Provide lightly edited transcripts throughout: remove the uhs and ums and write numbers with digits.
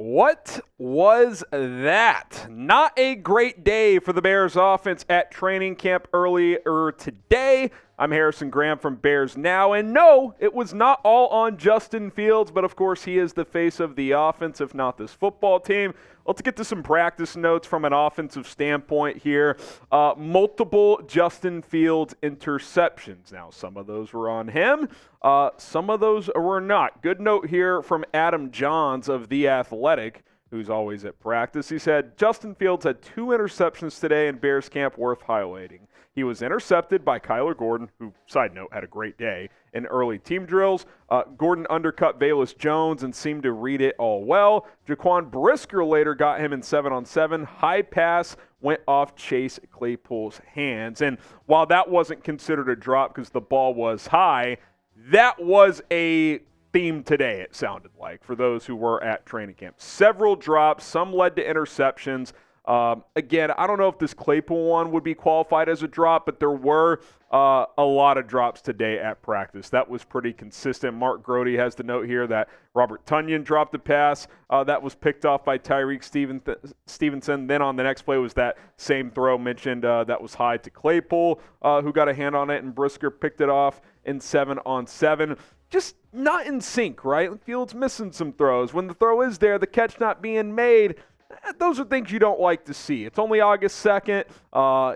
What was that? Not a great day for the Bears offense at training camp earlier today. I'm Harrison Graham from Bears Now, and no, it was not all on Justin Fields, but of course he is the face of the offense, if not this football team. Let's get to some practice notes from an offensive standpoint here. Multiple Justin Fields interceptions. Now, some of those were on him. Some of those were not. Good note here from Adam Johns of The Athletic, who's always at practice. He said, Justin Fields had 2 interceptions today in Bears camp worth highlighting. He was intercepted by Kyler Gordon, who, side note, had a great day in early team drills. Gordon undercut Velus Jones and seemed to read it all well. Jaquan Brisker later got him in 7-on-7. High pass went off Chase Claypool's hands. And while that wasn't considered a drop because the ball was high, that was a theme today, it sounded like, for those who were at training camp. Several drops, some led to interceptions. Again, I don't know if this Claypool one would be qualified as a drop, but there were a lot of drops today at practice. That was pretty consistent. Mark Grody has the note here that Robert Tonyan dropped a pass that was picked off by Tyreek Stevenson. Then on the next play was that same throw mentioned that was high to Claypool, who got a hand on it, and Brisker picked it off in 7-on-7. Just not in sync, right? Fields missing some throws. When the throw is there, the catch not being made, those are things you don't like to see. It's only August 2nd.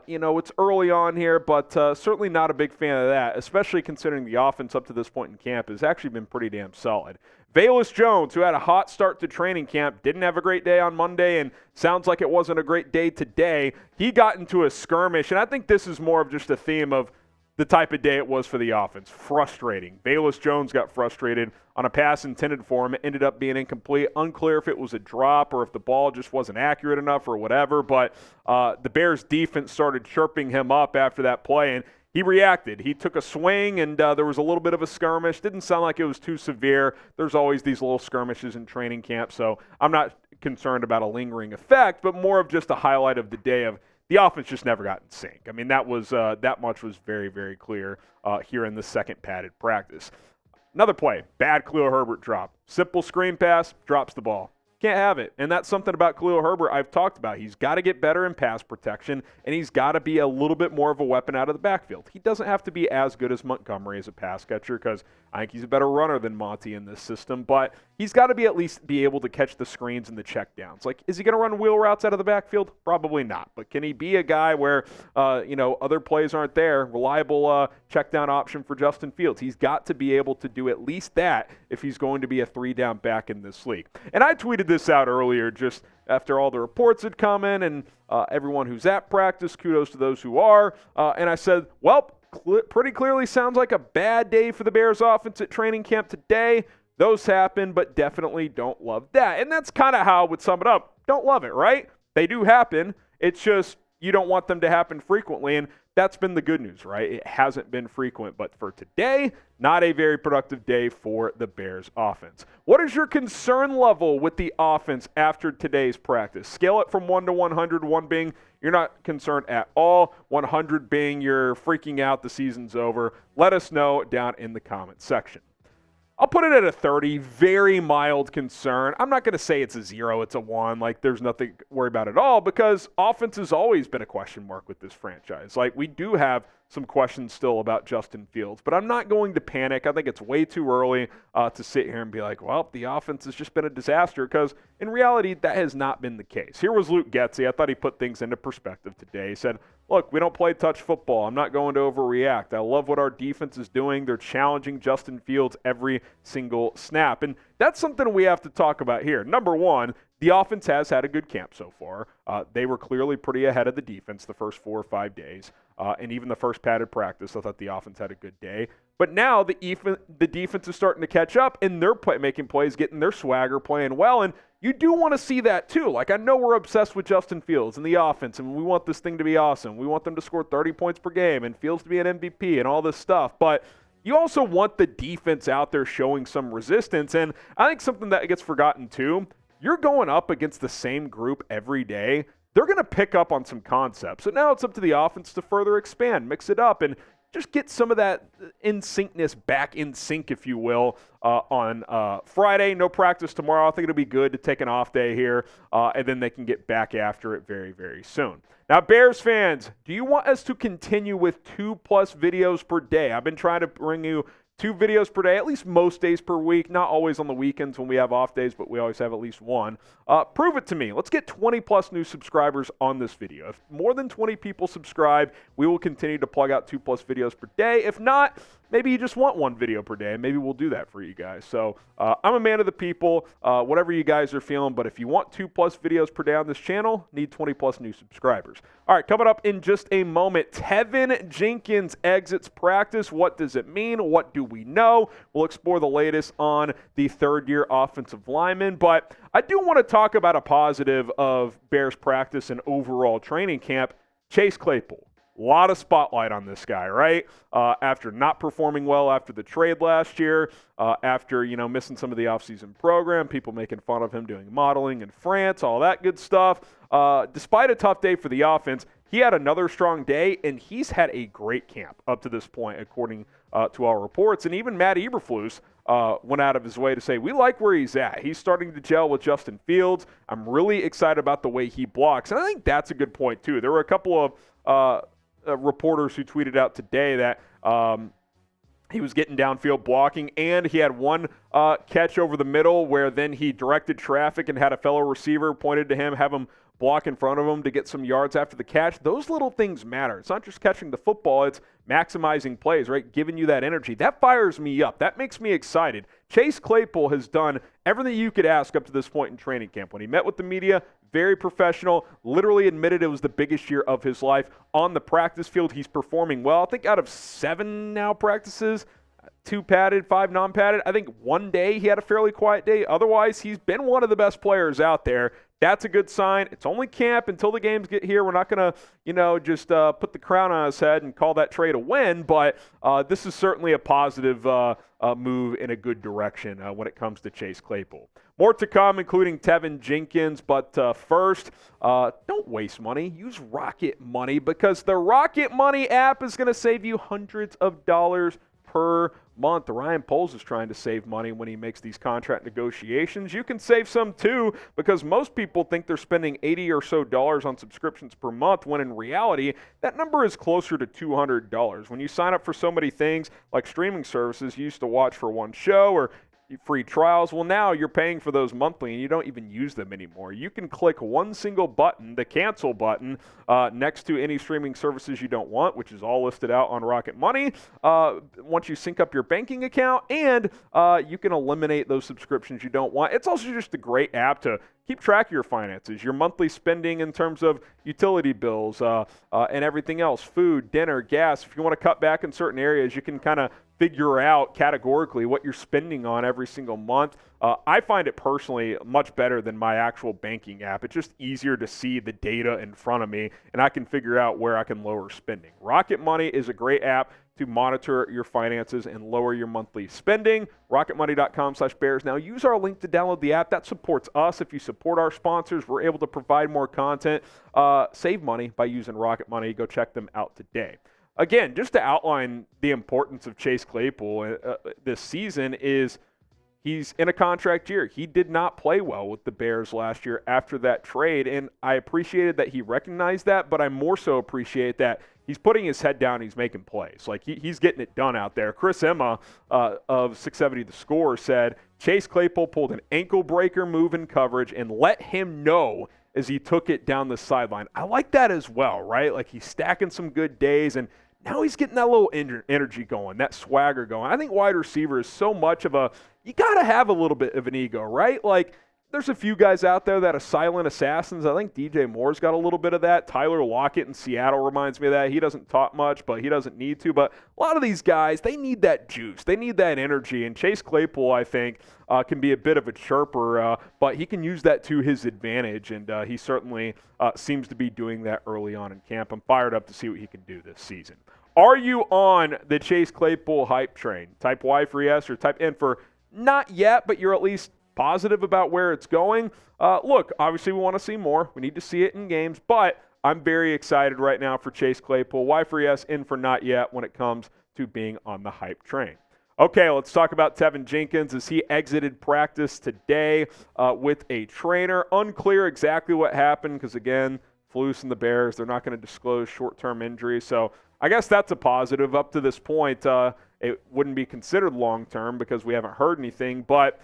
It's early on here, but certainly not a big fan of that, especially considering the offense up to this point in camp has actually been pretty damn solid. Velus Jones, who had a hot start to training camp, didn't have a great day on Monday and sounds like it wasn't a great day today. He got into a skirmish, and I think this is more of just a theme of the type of day it was for the offense. Frustrating. Velus Jones got frustrated on a pass intended for him. It ended up being incomplete. Unclear if it was a drop or if the ball just wasn't accurate enough or whatever, but the Bears defense started chirping him up after that play, and he reacted. He took a swing, and there was a little bit of a skirmish. Didn't sound like it was too severe. There's always these little skirmishes in training camp, so I'm not concerned about a lingering effect, but more of just a highlight of the day of the offense just never got in sync. I mean, that much was very, very clear here in the second padded practice. Another play, bad Khalil Herbert drop. Simple screen pass, drops the ball. Can't have it. And that's something about Khalil Herbert I've talked about. He's got to get better in pass protection, and he's got to be a little bit more of a weapon out of the backfield. He doesn't have to be as good as Montgomery as a pass catcher because I think he's a better runner than Monty in this system, but he's got to be at least be able to catch the screens and the checkdowns. Like, is he going to run wheel routes out of the backfield? Probably not. But can he be a guy where, other plays aren't there? Reliable check down option for Justin Fields. He's got to be able to do at least that if he's going to be a 3-down back in this league. And I tweeted this out earlier just after all the reports had come in and everyone who's at practice, kudos to those who are. And I said, well, pretty clearly sounds like a bad day for the Bears offense at training camp today. Those happen, but definitely don't love that. And that's kind of how I would sum it up. Don't love it, right? They do happen. It's just you don't want them to happen frequently, and that's been the good news, right? It hasn't been frequent, but for today, not a very productive day for the Bears offense. What is your concern level with the offense after today's practice? Scale it from 1 to 100, 1 being you're not concerned at all, 100 being you're freaking out, the season's over. Let us know down in the comments section. I'll put it at a 30, very mild concern. I'm not going to say it's a 0, it's a 1. Like, there's nothing to worry about at all because offense has always been a question mark with this franchise. Like, we do have some questions still about Justin Fields, but I'm not going to panic. I think it's way too early to sit here and be like, well, the offense has just been a disaster because in reality, that has not been the case. Here was Luke Getsy. I thought he put things into perspective today. He said, look, we don't play touch football. I'm not going to overreact. I love what our defense is doing. They're challenging Justin Fields every single snap. And that's something we have to talk about here. Number one, the offense has had a good camp so far. They were clearly pretty ahead of the defense the first 4 or 5 days. And even the first padded practice, I thought the offense had a good day. But now the defense is starting to catch up, and they're making plays, getting their swagger, playing well. And you do want to see that too. Like, I know we're obsessed with Justin Fields and the offense, and we want this thing to be awesome. We want them to score 30 points per game and Fields to be an MVP and all this stuff. But you also want the defense out there showing some resistance. And I think something that gets forgotten too, you're going up against the same group every day. They're going to pick up on some concepts. So now it's up to the offense to further expand, mix it up, and just get some of that in syncness back in sync, if you will, on Friday. No practice tomorrow. I think it'll be good to take an off day here, and then they can get back after it very, very soon. Now, Bears fans, do you want us to continue with 2+ videos per day? I've been trying to bring you 2 videos per day, at least most days per week, not always on the weekends when we have off days, but we always have at least one. Prove it to me. Let's get 20+ new subscribers on this video. If more than 20 people subscribe, we will continue to plug out 2+ videos per day. If not, maybe you just want 1 video per day, and maybe we'll do that for you guys. So I'm a man of the people, whatever you guys are feeling, but if you want 2+ videos per day on this channel, need 20+ new subscribers. All right, coming up in just a moment, Teven Jenkins exits practice. What does it mean? What do we know? We'll explore the latest on the third-year offensive lineman, but I do want to talk about a positive of Bears practice and overall training camp, Chase Claypool. A lot of spotlight on this guy, right? After not performing well after the trade last year, after, missing some of the offseason program, people making fun of him doing modeling in France, all that good stuff. Despite a tough day for the offense, he had another strong day, and he's had a great camp up to this point, according to our reports. And even Matt Eberflus went out of his way to say, we like where he's at. He's starting to gel with Justin Fields. I'm really excited about the way he blocks. And I think that's a good point, too. There were a couple of reporters who tweeted out today that he was getting downfield blocking, and he had one catch over the middle where then he directed traffic and had a fellow receiver pointed to him, have him block in front of him to get some yards after the catch. Those little things matter. It's not just catching the football, it's maximizing plays, right? Giving you that energy. That fires me up. That makes me excited. Chase Claypool has done everything you could ask up to this point in training camp. When he met with the media, very professional, literally admitted it was the biggest year of his life. On the practice field, he's performing well. I think out of 7 now practices, 2 padded, 5 non-padded, I think one day he had a fairly quiet day. Otherwise, he's been one of the best players out there. That's a good sign. It's only camp until the games get here. We're not going to, just put the crown on his head and call that trade a win, but this is certainly a positive move in a good direction when it comes to Chase Claypool. More to come, including Teven Jenkins, but first, don't waste money. Use Rocket Money, because the Rocket Money app is going to save you hundreds of dollars per month. Ryan Poles is trying to save money when he makes these contract negotiations. You can save some too, because most people think they're spending $80 or so on subscriptions per month, when in reality, that number is closer to $200. When you sign up for so many things like streaming services you used to watch for one show or free trials, well, now you're paying for those monthly and you don't even use them anymore. You can click one single button, the cancel button, next to any streaming services you don't want, which is all listed out on Rocket Money. Once you sync up your banking account, and you can eliminate those subscriptions you don't want. It's also just a great app to keep track of your finances, your monthly spending in terms of utility bills and everything else, food, dinner, gas. If you want to cut back in certain areas, you can kind of figure out categorically what you're spending on every single month. I find it personally much better than my actual banking app. It's just easier to see the data in front of me, and I can figure out where I can lower spending. Rocket Money is a great app to monitor your finances and lower your monthly spending. RocketMoney.com/Bears. Now, use our link to download the app. That supports us. If you support our sponsors, we're able to provide more content. Save money by using Rocket Money. Go check them out today. Again, just to outline the importance of Chase Claypool this season is he's in a contract year. He did not play well with the Bears last year after that trade, and I appreciated that he recognized that, but I more so appreciate that he's putting his head down and he's making plays. Like, he's getting it done out there. Chris Emma of 670 The Score said, Chase Claypool pulled an ankle breaker move in coverage and let him know as he took it down the sideline. I like that as well, right? Like, he's stacking some good days, and now he's getting that little energy going, that swagger going. I think wide receiver is so much of you got to have a little bit of an ego, right? Like, there's a few guys out there that are silent assassins. I think DJ Moore's got a little bit of that. Tyler Lockett in Seattle reminds me of that. He doesn't talk much, but he doesn't need to. But a lot of these guys, they need that juice. They need that energy. And Chase Claypool, I think, can be a bit of a chirper, but he can use that to his advantage, and he certainly seems to be doing that early on in camp. I'm fired up to see what he can do this season. Are you on the Chase Claypool hype train? Type Y for yes or type N for not yet, but you're at least positive about where it's going. Look, obviously we want to see more. We need to see it in games, but I'm very excited right now for Chase Claypool. Y for yes, in for not yet when it comes to being on the hype train. Okay, let's talk about Teven Jenkins as he exited practice today with a trainer. Unclear exactly what happened because, again, Flus and the Bears, they're not going to disclose short-term injury. So I guess that's a positive. Up to this point, it wouldn't be considered long-term because we haven't heard anything. But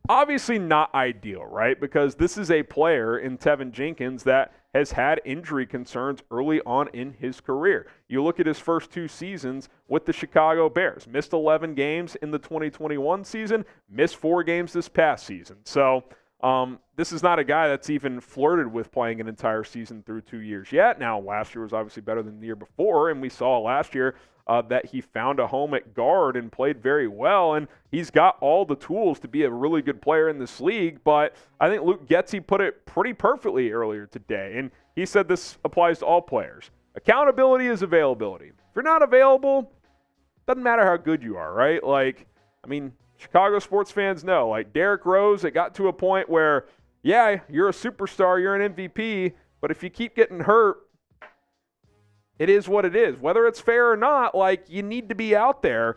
obviously not ideal, right? Because this is a player in Teven Jenkins that has had injury concerns early on in his career. You look at his first 2 seasons with the Chicago Bears. Missed 11 games in the 2021 season, missed 4 games this past season. So this is not a guy that's even flirted with playing an entire season through 2 years yet. Now, last year was obviously better than the year before, and we saw last year that he found a home at guard and played very well, and he's got all the tools to be a really good player in this league. But I think Luke Getsy put it pretty perfectly earlier today, and he said this applies to all players. Accountability is availability. If you're not available, doesn't matter how good you are, right? Chicago sports fans know, like Derrick Rose, it got to a point where, yeah, you're a superstar, you're an MVP, but if you keep getting hurt, it is what it is. Whether it's fair or not, you need to be out there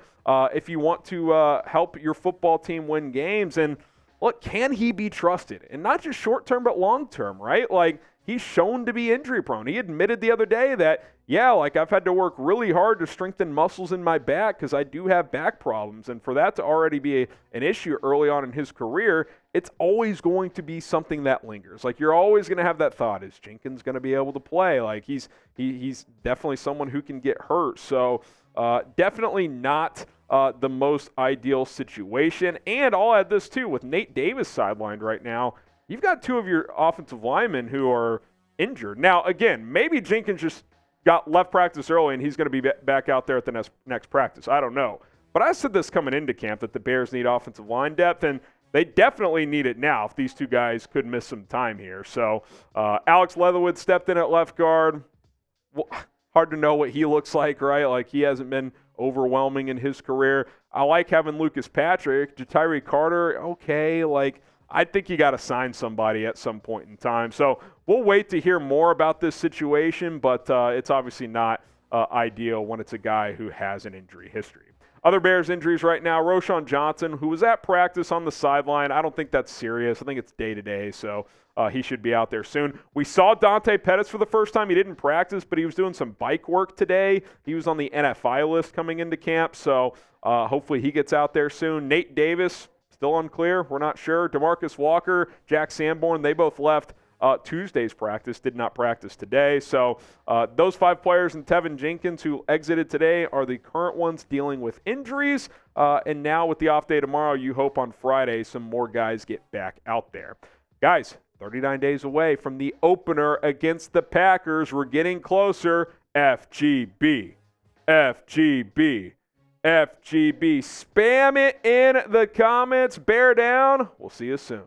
if you want to help your football team win games. And look, can he be trusted? And not just short-term, but long-term, right? He's shown to be injury-prone. He admitted the other day that, I've had to work really hard to strengthen muscles in my back because I do have back problems. And for that to already be an issue early on in his career, it's always going to be something that lingers. You're always going to have that thought, is Jenkins going to be able to play? He's definitely someone who can get hurt. So definitely not the most ideal situation. And I'll add this too, with Nate Davis sidelined right now, you've got 2 of your offensive linemen who are injured. Now, again, maybe Jenkins just got left practice early and he's going to be back out there at the next practice. I don't know. But I said this coming into camp that the Bears need offensive line depth, and they definitely need it now if these 2 guys could miss some time here. So Alex Leatherwood stepped in at left guard. Well, hard to know what he looks like, right? He hasn't been overwhelming in his career. I like having Lucas Patrick. Ja'Tyre Carter, okay, I think you got to sign somebody at some point in time. So we'll wait to hear more about this situation, but it's obviously not ideal when it's a guy who has an injury history. Other Bears injuries right now, Roschon Johnson, who was at practice on the sideline. I don't think that's serious. I think it's day-to-day, so he should be out there soon. We saw Dante Pettis for the first time. He didn't practice, but he was doing some bike work today. He was on the NFI list coming into camp, so hopefully he gets out there soon. Nate Davis, still unclear. We're not sure. DeMarcus Walker, Jack Sanborn, they both left Tuesday's practice, did not practice today. So those 5 players and Teven Jenkins who exited today are the current ones dealing with injuries. And now with the off day tomorrow, you hope on Friday some more guys get back out there. Guys, 39 days away from the opener against the Packers. We're getting closer. FGB. FGB. FGB. Spam it in the comments. Bear down. We'll see you soon.